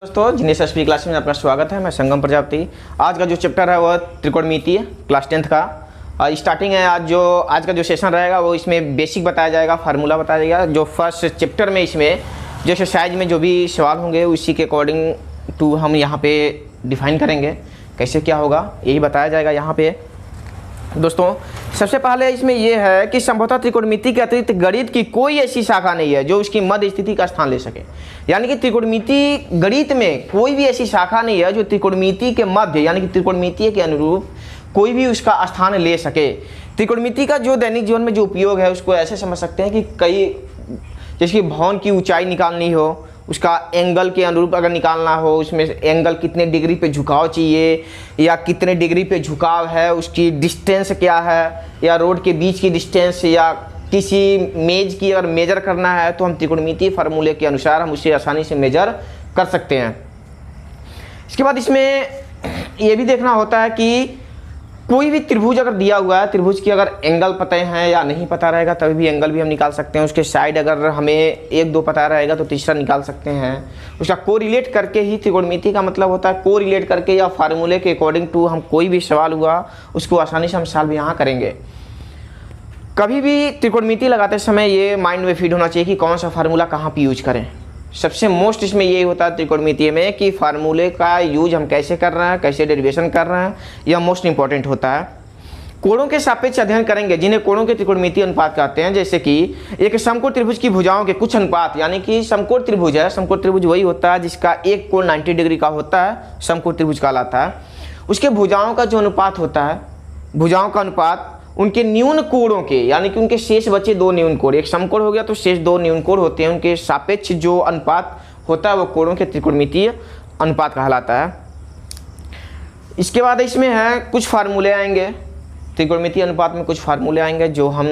दोस्तों Jinesh SP class में आपका स्वागत है। मैं संगम प्रजापति। आज का जो चैप्टर है वह त्रिकोणमिति क्लास 10th का स्टार्टिंग है। आज का जो सेशन रहेगा वो इसमें बेसिक बताया जाएगा, फार्मूला बताया जाएगा। जो फर्स्ट चैप्टर में इसमें जो एक्सरसाइज में जो भी सवाल होंगे उसी के अकॉर्डिंग टू हम यहाँ पे डिफाइन करेंगे कैसे क्या होगा, यही बताया जाएगा यहाँ पे। दोस्तों सबसे पहले इसमें यह है कि संभवतः त्रिकोणमिति के अतिरिक्त गणित की कोई ऐसी शाखा नहीं है जो उसकी मध्य स्थिति का स्थान ले सके। यानी कि त्रिकोणमिति गणित में कोई भी ऐसी शाखा नहीं है जो त्रिकोणमिति के मध्य यानी कि त्रिकोणमिति के अनुरूप कोई भी उसका स्थान ले सके। त्रिकोणमिति का जो दैनिक जीवन में जो उपयोग है उसको ऐसे समझ सकते हैं कि कई जैसे कि भवन की ऊंचाई निकालनी हो, उसका एंगल के अनुरूप अगर निकालना हो, उसमें एंगल कितने डिग्री पे झुकाव चाहिए या कितने डिग्री पे झुकाव है, उसकी डिस्टेंस क्या है, या रोड के बीच की डिस्टेंस, या किसी मेज की अगर मेजर करना है तो हम त्रिकोणमिति फार्मूले के अनुसार हम उसे आसानी से मेजर कर सकते हैं। इसके बाद इसमें ये भी देखना होता है कि कोई भी त्रिभुज अगर दिया हुआ है, त्रिभुज की अगर एंगल पता है या नहीं पता रहेगा तभी भी एंगल भी हम निकाल सकते हैं। उसके साइड अगर हमें एक दो पता रहेगा तो तीसरा निकाल सकते हैं। उसका कोरिलेट करके ही त्रिकोणमिति का मतलब होता है, कोरिलेट करके या फार्मूले के अकॉर्डिंग टू हम कोई भी सवाल हुआ उसको आसानी से हम सॉल्व यहाँ करेंगे। कभी भी त्रिकोणमिति लगाते समय ये माइंड में फीड होना चाहिए कि कौन सा फार्मूला कहाँ पर यूज करें। सबसे मोस्ट इसमें यही होता है त्रिकोणमिति में कि फार्मूले का यूज हम कैसे कर रहे हैं, कैसे डेरिवेशन कर रहे हैं, यह मोस्ट इंपॉर्टेंट होता है। कोणों के सापेक्ष अध्ययन करेंगे जिन्हें कोणों के त्रिकोणमिति अनुपात कहते हैं। जैसे कि एक समकोण त्रिभुज की भुजाओं के कुछ अनुपात, यानी कि समकोण त्रिभुज है, समकोण त्रिभुज वही होता है जिसका एक कोण 90 डिग्री का होता है, समकोण त्रिभुज कहलाता है। उसके भुजाओं का जो अनुपात होता है, भुजाओं का अनुपात उनके न्यून कोणों के, यानी कि उनके शेष बचे दो न्यून कोण, एक समकोण हो गया तो शेष दो न्यून कोण होते हैं, उनके सापेक्ष जो अनुपात होता है वो कोणों के त्रिकोणमितीय अनुपात कहलाता है। इसके बाद इसमें है कुछ फार्मूले आएंगे, त्रिकोणमितीय अनुपात में कुछ फार्मूले आएंगे जो हम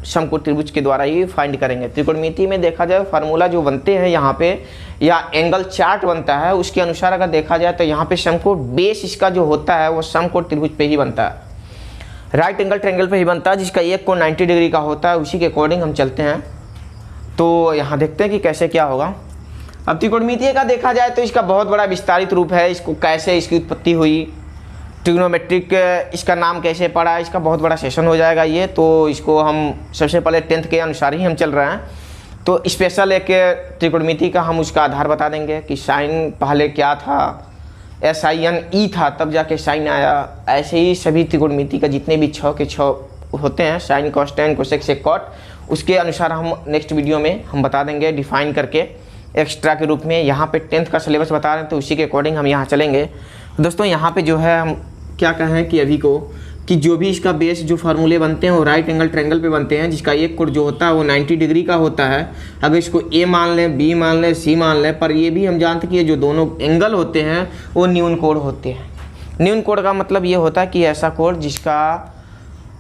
समकोण त्रिभुज के द्वारा ही फाइंड करेंगे। त्रिकोणमिति में देखा जाए फार्मूला जो बनते हैं यहाँ पे या एंगल चार्ट बनता है उसके अनुसार अगर देखा जाए तो यहाँ पे समकोण बेस इसका जो होता है वो समकोण त्रिभुज पे ही बनता है, राइट एंगल ट्रायंगल पे ही बनता है, जिसका एक कोण 90 डिग्री का होता है। उसी के अकॉर्डिंग हम चलते हैं। तो यहाँ देखते हैं कि कैसे क्या होगा। अब त्रिकोणमिति का देखा जाए तो इसका बहुत बड़ा विस्तारित रूप है, इसको कैसे इसकी उत्पत्ति हुई, ट्रिग्नोमेट्रिक इसका नाम कैसे पड़ा, इसका बहुत बड़ा सेशन हो जाएगा ये। तो इसको हम सबसे पहले 10th के अनुसार ही हम चल रहे हैं। तो स्पेशल एक त्रिकोणमिति का हम उसका आधार बता देंगे कि साइन पहले क्या था, SINE था तब जाके साइन आया। ऐसे ही सभी त्रिकोणमिति का जितने भी 6 के 6 होते हैं, sine cos tan cosec sec cot, उसके अनुसार हम नेक्स्ट वीडियो में हम बता देंगे डिफाइन करके एक्स्ट्रा के रूप में। यहाँ पे 10th का सिलेबस बता रहे हैं तो उसी के अकॉर्डिंग हम यहाँ चलेंगे। दोस्तों यहाँ पे जो है हम क्या कहें कि अभी को कि जो भी इसका बेस जो फार्मूले बनते हैं वो राइट एंगल ट्रायंगल पे बनते हैं, जिसका एक कोण जो होता है वो 90 डिग्री का होता है। अगर इसको A मान लें, B मान लें, C मान लें, पर ये भी हम जानते हैं कि ये जो दोनों एंगल होते हैं वो न्यून कोण होते हैं। न्यून कोण का मतलब ये होता है कि ऐसा कोण जिसका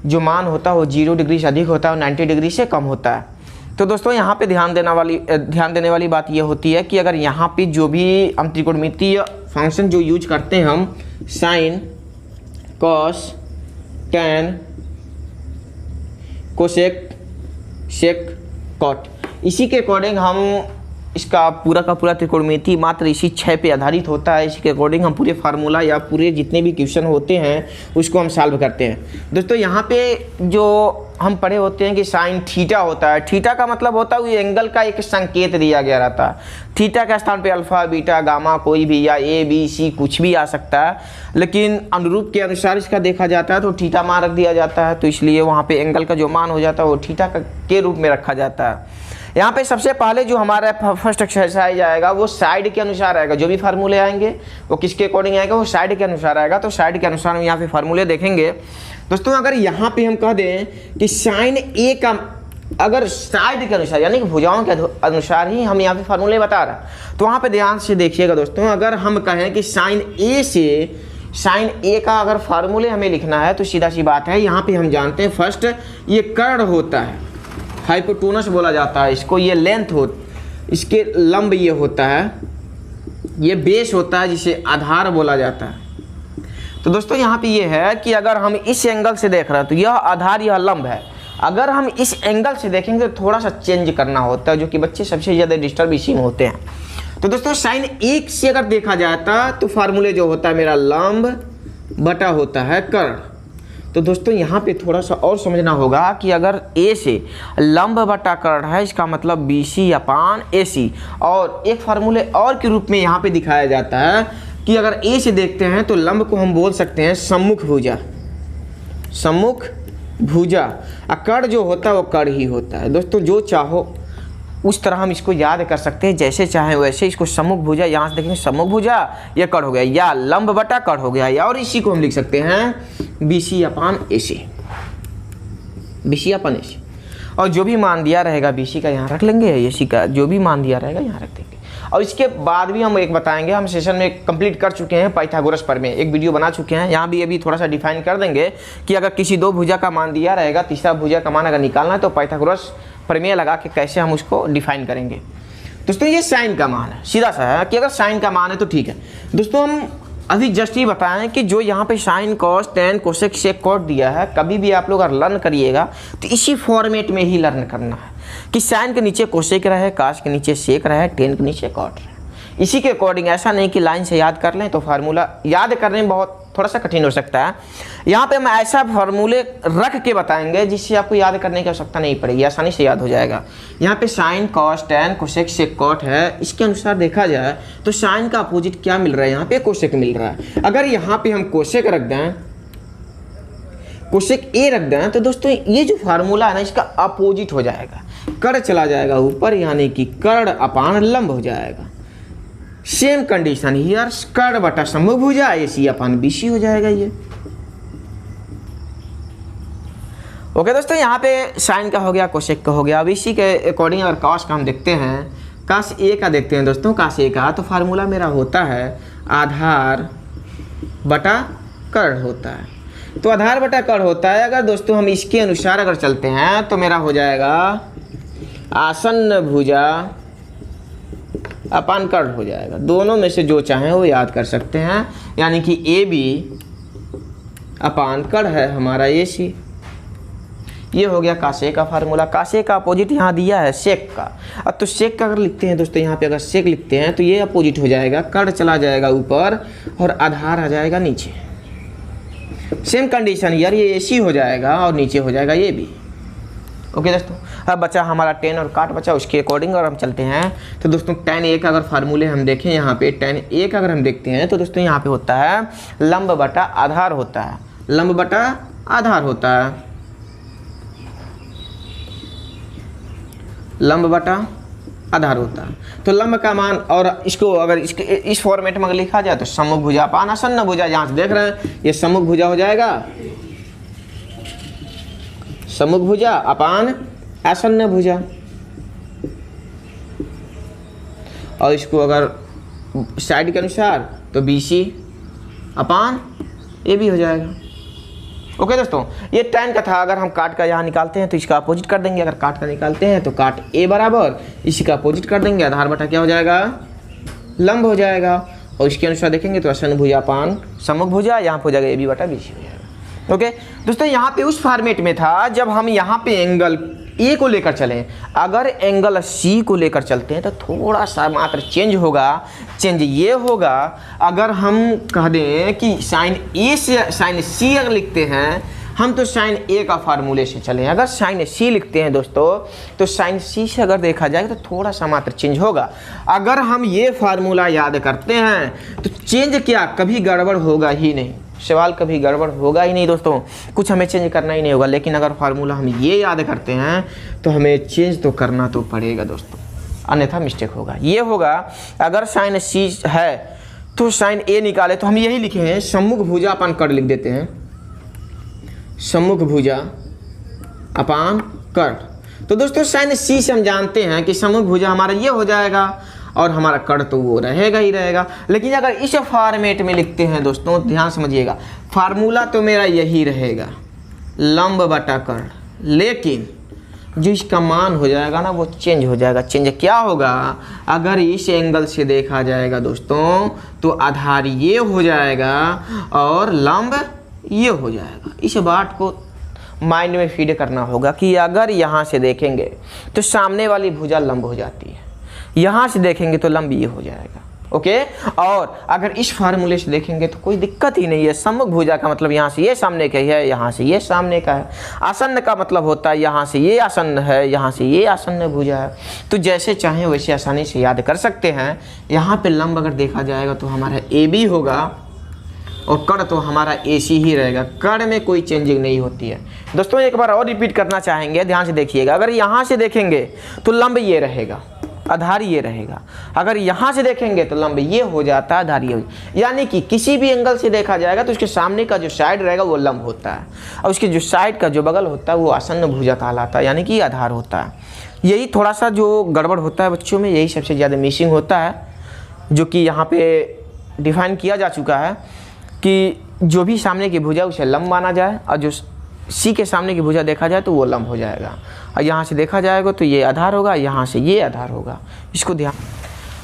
जो मान होता है वो 0 डिग्री से अधिक होता है और 90 डिग्री से कम होता है। तो दोस्तों यहाँ पे ध्यान देने वाली बात ये होती है कि अगर यहाँ पे जो भी हम त्रिकोणमितीय फंक्शन जो यूज करते हैं हम sine cos tan cosec sec cot, इसी के अकॉर्डिंग हम इसका पूरा का पूरा त्रिकोणमिति मात्र इसी 6 पे आधारित होता है। इसी के अकॉर्डिंग हम पूरे फार्मूला या पूरे जितने भी क्वेश्चन होते हैं उसको हम सॉल्व करते हैं। दोस्तों यहाँ पे जो हम पढ़े होते हैं कि साइन थीटा होता है, थीटा का मतलब होता है एंगल का एक संकेत दिया गया रहता है। थीटा के स्थान पे अल्फा बीटा गामा कोई भी या ABC कुछ भी आ सकता है, लेकिन अनुरूप के अनुसार इसका देखा जाता है तो थीटा मान रख दिया जाता है। तो इसलिए वहाँ पे एंगल का जो मान हो जाता है वो थीटा के रूप में रखा जाता है। यहाँ पे सबसे पहले जो हमारा फर्स्ट एक्सरसाइज आएगा वो साइड के अनुसार आएगा। जो भी फार्मूले आएंगे वो किसके अकॉर्डिंग आएगा, वो साइड के अनुसार आएगा। तो साइड के अनुसार हम यहाँ पे फार्मूले देखेंगे। दोस्तों अगर यहाँ पे हम कह दें कि साइन A का अगर साइड के अनुसार यानी कि भुजाओं के अनुसार ही हम यहाँ पे फार्मूले बता रहे हैं, तो वहाँ पे ध्यान से देखिएगा दोस्तों। अगर हम कहें कि साइन A का अगर फार्मूले हमें लिखना है तो सीधा सी बात है, यहाँ पे हम जानते हैं फर्स्ट ये कर्ण होता है, हाइपोटेनस बोला जाता है इसको, ये लेंथ हो, इसके लंब ये होता है, ये बेस होता है जिसे आधार बोला जाता है। तो दोस्तों यहाँ पे ये है कि अगर हम इस एंगल से देख रहे हैं तो यह आधार यह लंब है। अगर हम इस एंगल से देखेंगे तो थोड़ा सा चेंज करना होता है, जो कि बच्चे सबसे ज़्यादा डिस्टर्ब इसी में होते हैं। तो दोस्तों साइन 1 से अगर देखा जाता तो फार्मूले जो होता है मेरा लंब बटा होता है कर्ण। तो दोस्तों यहाँ पे थोड़ा सा और समझना होगा कि अगर ए से लंब बटा कर्ण है, इसका मतलब BC अपान AC। और एक फार्मूले और के रूप में यहाँ पे दिखाया जाता है कि अगर ए से देखते हैं तो लंब को हम बोल सकते हैं सम्मुख भुजा, सम्मुख भुजा। और कर्ण जो होता है वो कर्ण ही होता है। दोस्तों जो चाहो उस तरह हम इसको याद कर सकते हैं, जैसे चाहे वैसे इसको सम्मुख भुजा, यहाँ से देखेंगे सम्मुख भुजा ये कर्ण हो गया, या लंब बटा कर्ण हो गया, या और इसी को हम लिख सकते हैं BC अपान AC, BC अपान AC। और जो भी मान दिया रहेगा BC का यहाँ रख लेंगे, AC का जो भी मान दिया रहेगा यहाँ रख देंगे। और इसके बाद भी हम एक बताएंगे, हम सेशन में कंप्लीट कर चुके हैं पाइथागोरस पर में एक वीडियो बना चुके हैं, यहाँ भी अभी थोड़ा सा डिफाइन कर देंगे कि अगर किसी दो भुजा का मान दिया रहेगा, तीसरा भुजा का मान अगर निकालना है तो पाइथागोरस प्रमेय लगा के कैसे हम उसको डिफाइन करेंगे। दोस्तों ये साइन का मान है, सीधा सा है कि अगर साइन का मान है तो ठीक है। दोस्तों हम अभी जस्ट ये बताएं कि जो यहाँ पे sine cos tan cosec sec cot दिया है, कभी भी आप लोग अगर लर्न करिएगा तो इसी फॉर्मेट में ही लर्न करना है कि साइन के नीचे कोसेक रहे, कास के नीचे सेक रहे, टेन के नीचे कॉट रहे। इसी के अकॉर्डिंग, ऐसा नहीं कि लाइन से याद कर लें तो फार्मूला याद करने में बहुत थोड़ा सा कठिन हो सकता है। यहाँ पे हम ऐसा फार्मूले रख के बताएंगे जिससे आपको याद करने की आवश्यकता नहीं पड़ेगी, आसानी से याद हो जाएगा। यहाँ पे sine cos tan cosec sec cot है, इसके अनुसार देखा जाए तो साइन का अपोजिट क्या मिल रहा है, यहाँ पे कोसेक मिल रहा है। अगर यहाँ पे हम कोसेक रख दें, कोसेक ए रख दें, तो दोस्तों ये जो फार्मूला है ना इसका अपोजिट हो जाएगा, कर्ण चला जाएगा ऊपर, यानी कि कर्ण अपान लंब हो जाएगा। सेम कंडीशन हियर, कर्ण बटा सम्मुख भुजा AC अपान BC हो जाएगा ये। ओके दोस्तों, यहाँ पे साइन का हो गया, कोसेक का हो गया। अब इसी के अकॉर्डिंग अगर कॉस का हम देखते हैं, कास ए का देखते हैं दोस्तों, कास ए का तो फार्मूला मेरा होता है आधार बटा कर्ण होता है। तो आधार बटा कर्ण होता है, अगर दोस्तों हम इसके अनुसार अगर चलते हैं तो मेरा हो जाएगा आसन्न भुजा अपान कर्ण हो जाएगा। दोनों में से जो चाहें वो याद कर सकते हैं, यानी कि AB अपान कर्ण है हमारा AC। ये हो गया कासे का फार्मूला। कासे का अपोजिट यहाँ दिया है सेक का। अब तो सेक का अगर लिखते हैं दोस्तों, यहाँ पे अगर सेक लिखते हैं तो ये अपोजिट हो जाएगा, कर्ण चला जाएगा ऊपर और आधार आ जाएगा नीचे। सेम कंडीशन यार, ये AC हो जाएगा और नीचे हो जाएगा ये भी। ओके दोस्तों, अब बचा हमारा टेन और काट बचा, उसके अकॉर्डिंग और हम चलते हैं। तो दोस्तों tan A का अगर फार्मूले हम देखें, यहाँ पे tan A का अगर हम देखते हैं तो दोस्तों यहाँ पे होता है लंब बटा आधार होता है, लंब बटा आधार होता है, लंब बटा आधार होता है। तो लंब का मान, और इसको अगर इसके इस फॉर्मेट में लिखा जाए तो सम्मुख भुजा अपान आसन्न भुजा, यहाँ से देख रहे हैं ये सम्मुख भुजा हो जाएगा, सम्मुख भुजा अपान आसन्न भुजा। और इसको अगर साइड के अनुसार तो BC अपान AB हो जाएगा। ओके दोस्तों, ये tan का था। अगर हम काट का यहाँ निकालते हैं तो इसका अपोजिट कर देंगे, अगर काट का निकालते हैं तो काट A बराबर इसी का अपोजिट कर देंगे, आधार बटा क्या हो जाएगा, लंब हो जाएगा। और इसके अनुसार देखेंगे तो आसन्न भुजा अपान सम्मुख भुजा, यहाँ पे हो जाएगा AB बटा BC हो जाएगा। ओके दोस्तों, यहाँ पे उस फॉर्मेट में था जब हम यहाँ पे एंगल ए को लेकर चलें। अगर एंगल C को लेकर चलते हैं तो थोड़ा सा मात्र चेंज होगा। चेंज ये होगा, अगर हम कह दें कि साइन ए से साइन C अगर लिखते हैं हम तो साइन A का फार्मूले से चलें। अगर साइन C लिखते हैं दोस्तों तो साइन C से अगर देखा जाए तो थोड़ा सा मात्र चेंज होगा। अगर हम ये फार्मूला याद करते हैं तो चेंज क्या, कभी गड़बड़ होगा ही नहीं, सवाल कभी गड़बड़ होगा ही नहीं दोस्तों, कुछ हमें चेंज करना ही नहीं होगा। लेकिन अगर फार्मूला हम ये याद करते हैं तो हमें चेंज तो करना तो पड़ेगा दोस्तों, अन्यथा मिस्टेक होगा। ये होगा अगर साइन C है तो साइन A निकाले तो हम यही लिखे हैं सम्मुख भुजा अपान कर्ण लिख देते हैं, सम्मुख भुजा अपान कर्ण। तो दोस्तों साइन C से हम जानते हैं कि सम्मुख भुजा हमारा ये हो जाएगा और हमारा कर्ण तो वो रहेगा ही रहेगा। लेकिन अगर इस फॉर्मेट में लिखते हैं दोस्तों, ध्यान समझिएगा, फार्मूला तो मेरा यही रहेगा लंब बटा कर्ण, लेकिन जो इसका मान हो जाएगा ना वो चेंज हो जाएगा। चेंज क्या होगा, अगर इस एंगल से देखा जाएगा दोस्तों तो आधार ये हो जाएगा और लंब ये हो जाएगा। इस बात को माइंड में फीड करना होगा कि अगर यहाँ से देखेंगे तो सामने वाली भुजा लंब हो जाती है, यहाँ से देखेंगे तो लंब ये हो जाएगा। ओके, और अगर इस फार्मूले से देखेंगे तो कोई दिक्कत ही नहीं है। सम्मुख भुजा का मतलब यहाँ से ये सामने का है, यहाँ से ये सामने का है। आसन्न का मतलब होता है यहाँ से ये आसन्न है, यहाँ से ये आसन्न भुजा है। तो जैसे चाहें वैसे आसानी से याद कर सकते हैं। यहाँ पे लंब अगर देखा जाएगा तो हमारा AB होगा और कर्ण तो हमारा AC ही रहेगा। कर्ण में कोई चेंजिंग नहीं होती है। दोस्तों एक बार और रिपीट करना चाहेंगे, ध्यान से देखिएगा। अगर यहाँ से देखेंगे तो लंब ये रहेगा, आधार ये रहेगा। अगर यहाँ से देखेंगे तो लंब ये हो जाता है, आधार ये हो। यानी कि किसी भी एंगल से देखा जाएगा तो उसके सामने का जो साइड रहेगा वो लंब होता है और उसके जो साइड का जो बगल होता है वो आसन्न भुजा कहलाता है, यानी कि आधार होता है। यही थोड़ा सा जो गड़बड़ होता है बच्चों में, यही सबसे ज़्यादा मिसिंग होता है, जो कि यहाँ पे डिफाइन किया जा चुका है कि जो भी सामने की भुजा उसे लंब माना जाए और जो सी के सामने की भुजा देखा जाए तो वो लंब हो जाएगा। और यहाँ से देखा जाएगा तो ये आधार होगा, यहाँ से ये आधार होगा। इसको ध्यान।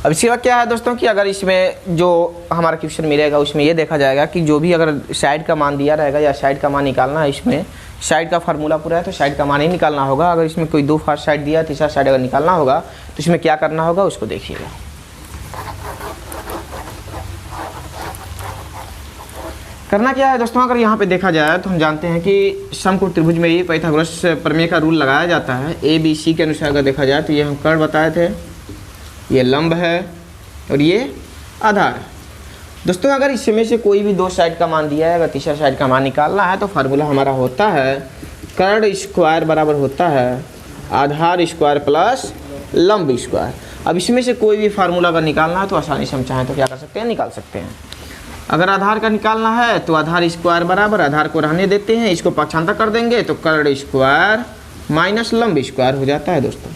अब इसके बाद क्या है दोस्तों कि अगर इसमें जो हमारा क्वेश्चन मिलेगा उसमें ये देखा जाएगा कि जो भी अगर साइड का मान दिया रहेगा या साइड का मान निकालना है, इसमें साइड का फार्मूला पूरा है तो साइड का मान ही निकालना होगा। अगर इसमें कोई दो फर्स्ट साइड दिया, तीसरा साइड अगर निकालना होगा तो इसमें क्या करना होगा उसको देखिएगा। करना क्या है दोस्तों, अगर यहाँ पे देखा जाए तो हम जानते हैं कि समकोण त्रिभुज में ये पाइथागोरस प्रमेय का रूल लगाया जाता है। ABC के अनुसार अगर देखा जाए तो ये हम कर्ण बताए थे, ये लंब है और ये आधार। दोस्तों अगर इसमें से कोई भी दो साइड का मान दिया है, अगर तीसरा साइड का मान निकालना है तो फार्मूला हमारा होता है कर्ण स्क्वायर बराबर होता है आधार स्क्वायर प्लस लंब स्क्वायर। अब इसमें से कोई भी फार्मूला अगर निकालना है तो आसानी से हम चाहें तो क्या कर सकते हैं, निकाल सकते हैं। अगर आधार का निकालना है तो आधार स्क्वायर बराबर, आधार को रहने देते हैं, इसको पक्षांतर कर देंगे तो कर्ण स्क्वायर माइनस लंब स्क्वायर हो जाता है। दोस्तों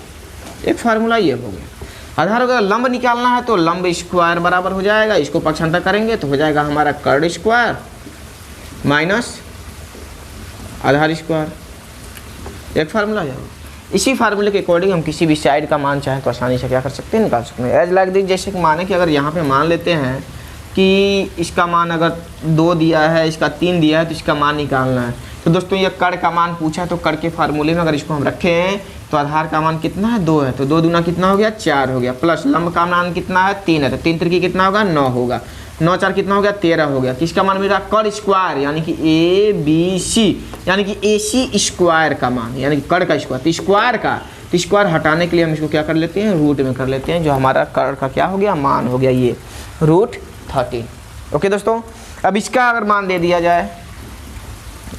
एक फार्मूला ये हो गया। आधार अगर लंब निकालना है तो लंब स्क्वायर बराबर हो जाएगा, इसको पक्षांतर करेंगे तो हो जाएगा हमारा कर्ण स्क्वायर माइनस आधार स्क्वायर। एक फार्मूला जाएगा। इसी फार्मूले के अकॉर्डिंग हम किसी भी साइड का मान चाहें तो आसानी से क्या कर सकते हैं, निकाल सकते हैं। एज लाइक दिस, जैसे कि माने कि अगर यहाँ पे मान लेते हैं कि इसका मान अगर 2 दिया है, इसका 3 दिया है तो इसका मान निकालना है। तो दोस्तों ये कर्ण का मान पूछा तो कर्ण के फार्मूले में अगर इसको हम रखें तो आधार का मान कितना है, 2 है, तो 2 दूना कितना हो गया, 4 हो गया, प्लस लंब का मान कितना है, 3 है, तो 3 त्रिकी कितना होगा, 9 होगा, 9 4 कितना हो गया, 13 हो गया। किसका मान मिला, कर्ण स्क्वायर यानी कि ABC यानी कि AC स्क्वायर का मान, यानी कि कर्ण का स्क्वायर। तो स्क्वायर का तो स्क्वायर हटाने के लिए हम इसको क्या कर लेते हैं, रूट में कर लेते हैं, जो हमारा कर्ण का क्या हो गया, मान हो गया ये √13। ओके दोस्तों, अब इसका अगर मान दे दिया जाए,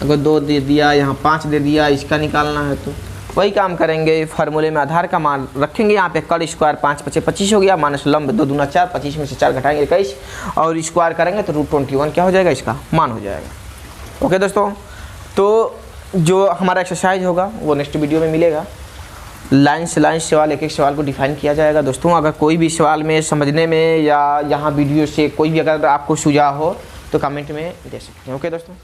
अगर 2 दे दिया, यहाँ 5 दे दिया, इसका निकालना है तो वही काम करेंगे। फार्मूले में आधार का मान रखेंगे, यहाँ पे कर्ण स्क्वायर 5 5 25 हो गया, माइनस लंब 2 दूना 4, 25 में से 4 घटाएंगे 21 और स्क्वायर करेंगे तो √21 क्या हो जाएगा, इसका मान हो जाएगा। ओके दोस्तों, तो जो हमारा एक्सरसाइज होगा वो नेक्स्ट वीडियो में मिलेगा। लाइन से लाइन सवाल, एक एक सवाल को डिफाइन किया जाएगा। दोस्तों अगर कोई भी सवाल में समझने में या यहाँ वीडियो से कोई भी अगर आपको सुझाव हो तो कमेंट में दे सकते हैं। ओके दोस्तों।